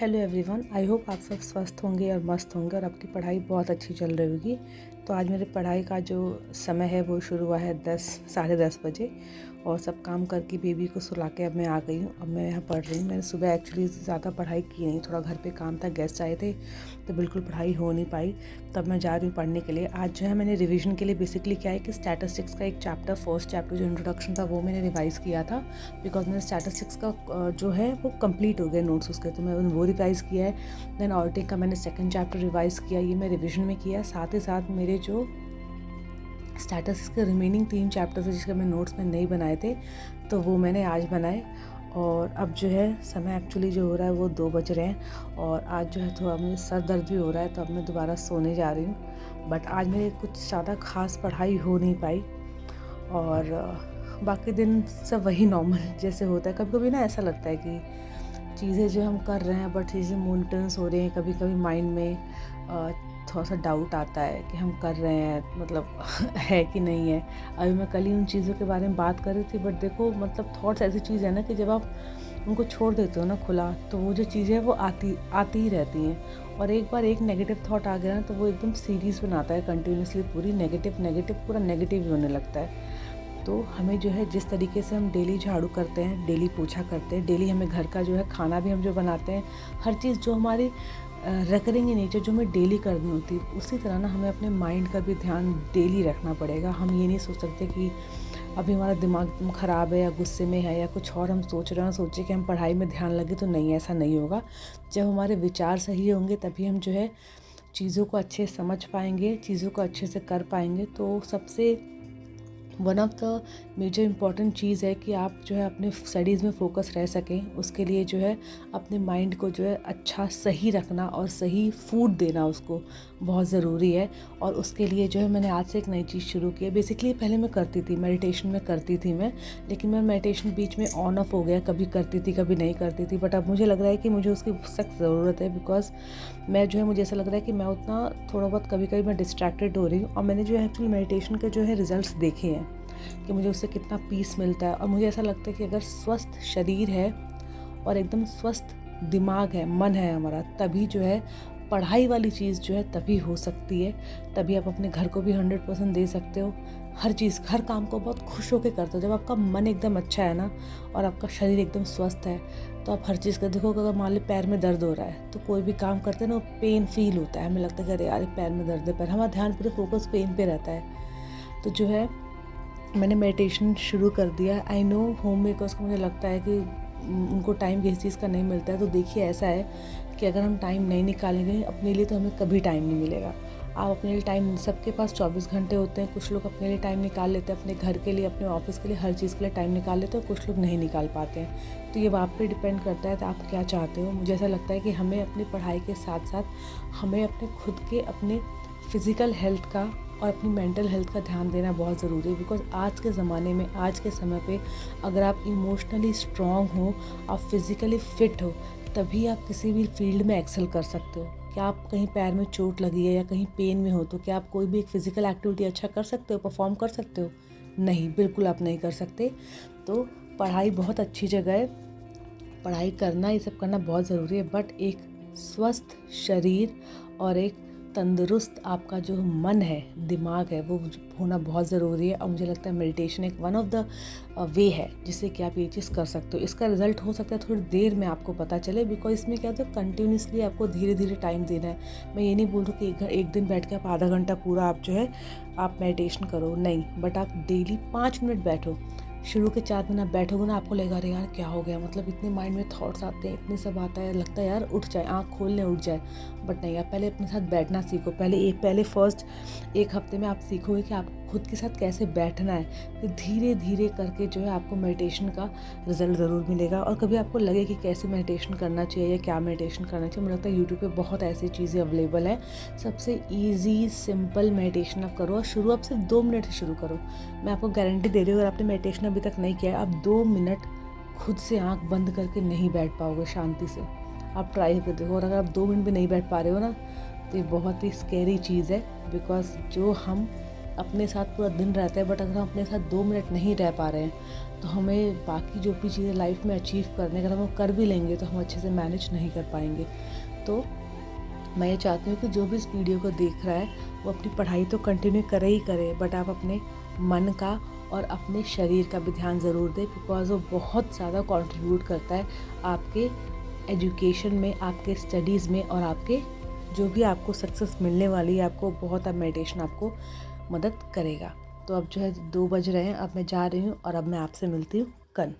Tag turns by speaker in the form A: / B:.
A: Hello everyone, I hope आप सब स्वस्थ होंगे और मस्त होंगे और आपकी पढ़ाई बहुत अच्छी चल रही होगी। तो आज मेरे पढ़ाई का जो समय है वो शुरू हुआ है 10 साढ़े 10 बजे और सब काम करके बेबी को सुला के अब मैं आ गई हूँ। अब मैं यहाँ पढ़ रही हूँ। मैंने सुबह एक्चुअली ज़्यादा पढ़ाई की नहीं, थोड़ा घर पे काम था, गेस्ट आए थे तो बिल्कुल पढ़ाई हो नहीं पाई। तब मैं जा रही हूँ पढ़ने के लिए। आज जो है मैंने रिवीजन के लिए बेसिकली क्या है कि स्टैटिस्टिक्स का एक चैप्टर, फर्स्ट चैप्टर जो इंट्रोडक्शन था वो मैंने रिवाइज़ किया था, बिकॉज मैंने स्टैटिस्टिक्स का जो है वो कंप्लीट हो गया नोट्स उसके, तो मैं वो रिवाइज़ किया है। देन ऑडिटिंग का मैंने सेकंड चैप्टर रिवाइज़ किया, ये मैं रिवीजन में किया। साथ ही साथ मेरे जो स्टैटिस्टिक्स के रिमेनिंग 3 चैप्टर्स है जिसके मैं नोट्स में नहीं बनाए थे, तो वो मैंने आज बनाए। और अब जो है समय एक्चुअली जो हो रहा है वो 2 बज रहे हैं और आज जो है थोड़ा मुझे सर दर्द भी हो रहा है, तो अब मैं दोबारा सोने जा रही हूँ। बट आज मेरे कुछ ज़्यादा खास पढ़ाई हो नहीं पाई और बाकी दिन सब वही नॉर्मल जैसे होता है। कभी कभी ना ऐसा लगता है कि चीज़ें जो हम कर रहे हैं बट चीज़ें मोनोटोनस हो रही हैं। कभी कभी माइंड में थोड़ा सा डाउट आता है कि हम कर रहे हैं मतलब है कि नहीं है। अभी मैं कल ही उन चीज़ों के बारे में बात कर रही थी, बट देखो मतलब थॉट्स ऐसी चीज़ है ना कि जब आप उनको छोड़ देते हो ना खुला, तो वो जो चीज़ें हैं वो आती आती ही रहती हैं। और एक बार एक नेगेटिव थॉट आ गया ना तो वो एकदम सीरीज़ बनाता है कंटिन्यूसली, पूरी नेगेटिव पूरा नेगेटिव ही होने लगता है। तो हमें जो है जिस तरीके से हम डेली झाड़ू करते हैं, डेली पोछा करते हैं, डेली हमें घर का जो है खाना भी हम जो बनाते हैं, हर चीज़ जो हमारी रिकरिंग इन नेचर जो हमें डेली करनी होती है, उसी तरह ना हमें अपने माइंड का भी ध्यान डेली रखना पड़ेगा। हम ये नहीं सोच सकते कि अभी हमारा दिमाग ख़राब है या गुस्से में है या कुछ और हम सोच रहे हैं, सोचे कि हम पढ़ाई में ध्यान लगे, तो नहीं, ऐसा नहीं होगा। जब हमारे विचार सही होंगे तभी हम जो है चीज़ों को अच्छे से समझ पाएंगे, चीज़ों को अच्छे से कर पाएंगे। तो सबसे one of the major important चीज़ है कि आप जो है अपने स्टडीज़ में फ़ोकस रह सकें। उसके लिए जो है अपने माइंड को जो है अच्छा सही रखना और सही फूड देना उसको बहुत ज़रूरी है। और उसके लिए जो है मैंने आज से एक नई चीज़ शुरू की है। बेसिकली पहले मैं करती थी, मेडिटेशन में करती थी मैं, लेकिन मैं मेडिटेशन बीच में ऑन ऑफ हो गया, कभी करती थी कभी नहीं करती थी। बट अब मुझे लग रहा है कि मुझे उसकी सख्त ज़रूरत है, बिकॉज मैं जो है मुझे ऐसा लग रहा है कि मैं उतना थोड़ा बहुत कभी कभी मैं डिस्ट्रैक्टेड हो रही हूँ। और मैंने जो है एक्चुअली मेडिटेशन के जो है रिजल्ट्स देखे हैं कि मुझे उससे कितना पीस मिलता है। और मुझे ऐसा लगता है कि अगर स्वस्थ शरीर है और एकदम स्वस्थ दिमाग है, मन है हमारा, तभी जो है पढ़ाई वाली चीज़ जो है तभी हो सकती है। तभी आप अपने घर को भी 100% दे सकते हो। हर चीज़, हर काम को बहुत खुश होकर करते हो। जब आपका मन एकदम अच्छा है ना और आपका शरीर एकदम स्वस्थ है, तो आप हर चीज़ का देखो। अगर मान लो पैर में दर्द हो रहा है तो कोई भी काम करते हैं ना, पेन फील होता है, हमें लगता है कि अरे यार पैर में दर्द है, पर हमारा ध्यान पूरे फोकस पेन पे रहता है। तो जो है मैंने मेडिटेशन शुरू कर दिया। आई नो होम मेकर्स को मुझे लगता है कि उनको टाइम किसी चीज़ का नहीं मिलता है। तो देखिए ऐसा है कि अगर हम टाइम नहीं निकालेंगे अपने लिए तो हमें कभी टाइम नहीं मिलेगा। आप अपने लिए टाइम, सबके पास 24 घंटे होते हैं। कुछ लोग अपने लिए टाइम निकाल लेते हैं, अपने घर के लिए, अपने ऑफिस के लिए, हर चीज़ के लिए टाइम निकाल लेते हैं, कुछ लोग नहीं निकाल पाते हैं। तो ये आप पे डिपेंड करता है तो आप क्या चाहते हो। मुझे ऐसा लगता है कि हमें अपनी पढ़ाई के साथ साथ हमें अपने खुद के, अपने फिज़िकल हेल्थ का और अपनी मेंटल हेल्थ का ध्यान देना बहुत ज़रूरी है। बिकॉज आज के ज़माने में, आज के समय पे अगर आप इमोशनली स्ट्रॉन्ग हो, आप फिज़िकली फ़िट हो, तभी आप किसी भी फील्ड में एक्सेल कर सकते हो। क्या आप कहीं पैर में चोट लगी है या कहीं पेन में हो तो क्या आप कोई भी एक फ़िज़िकल एक्टिविटी अच्छा कर सकते हो, परफॉर्म कर सकते हो? नहीं, बिल्कुल आप नहीं कर सकते। तो पढ़ाई बहुत अच्छी जगह है, पढ़ाई करना, ये सब करना बहुत ज़रूरी है, बट एक स्वस्थ शरीर और एक तंदुरुस्त आपका जो मन है, दिमाग है, वो होना बहुत ज़रूरी है। और मुझे लगता है मेडिटेशन एक वन ऑफ द वे है जिससे कि आप ये चीज़ कर सकते हो। इसका रिजल्ट हो सकता है थोड़ी देर में आपको पता चले, बिकॉज इसमें क्या होता है कंटिन्यूसली आपको धीरे धीरे टाइम देना है। मैं ये नहीं बोल रही कि एक दिन बैठ के आप आधा घंटा पूरा आप जो है आप मेडिटेशन करो, नहीं, बट आप डेली 5 मिनट बैठो। शुरू के 4 दिन आप बैठोगे ना, आपको लगेगा अरे यार क्या हो गया, मतलब इतने माइंड में थॉट्स आते हैं, इतने सब आता है, लगता है यार उठ जाए, आँख खोलने उठ जाए। बट नहीं, आप पहले अपने साथ बैठना सीखो। पहले फर्स्ट एक हफ्ते में आप सीखोगे कि आपको खुद के साथ कैसे बैठना है। फिर धीरे धीरे करके जो है आपको मेडिटेशन का रिजल्ट ज़रूर मिलेगा। और कभी आपको लगे कि कैसे मेडिटेशन करना चाहिए या क्या मेडिटेशन करना चाहिए, मुझे लगता है यूट्यूब पे बहुत ऐसी चीज़ें अवेलेबल है। सबसे ईजी सिंपल मेडिटेशन आप करो और शुरू आप सिर्फ 2 मिनट से शुरू करो। मैं आपको गारंटी दे रही हूँ, अगर आपने मेडिटेशन अभी तक नहीं किया है, आप 2 मिनट खुद से आंख बंद करके नहीं बैठ पाओगे शांति से। आप ट्राई करके देखो, और अगर आप 2 मिनट भी नहीं बैठ पा रहे हो ना, तो ये बहुत ही स्कैरी चीज़ है। बिकॉज जो हम अपने साथ पूरा दिन रहता है, बट अगर हम अपने साथ 2 मिनट नहीं रह पा रहे हैं तो हमें बाकी जो भी चीज़ें लाइफ में अचीव करने, अगर हम वो कर भी लेंगे तो हम अच्छे से मैनेज नहीं कर पाएंगे। तो मैं ये चाहती हूँ कि जो भी इस वीडियो को देख रहा है वो अपनी पढ़ाई तो कंटिन्यू करे ही करे, बट आप अपने मन का और अपने शरीर का भी ध्यान ज़रूर दें, बिकॉज़ वो बहुत ज़्यादा कंट्रीब्यूट करता है आपके एजुकेशन में, आपके स्टडीज़ में, और आपके जो भी आपको सक्सेस मिलने वाली है, आपको बहुत, अब मेडिटेशन आपको मदद करेगा। तो अब जो है 2 बज रहे हैं, अब मैं जा रही हूँ और अब मैं आपसे मिलती हूँ कल।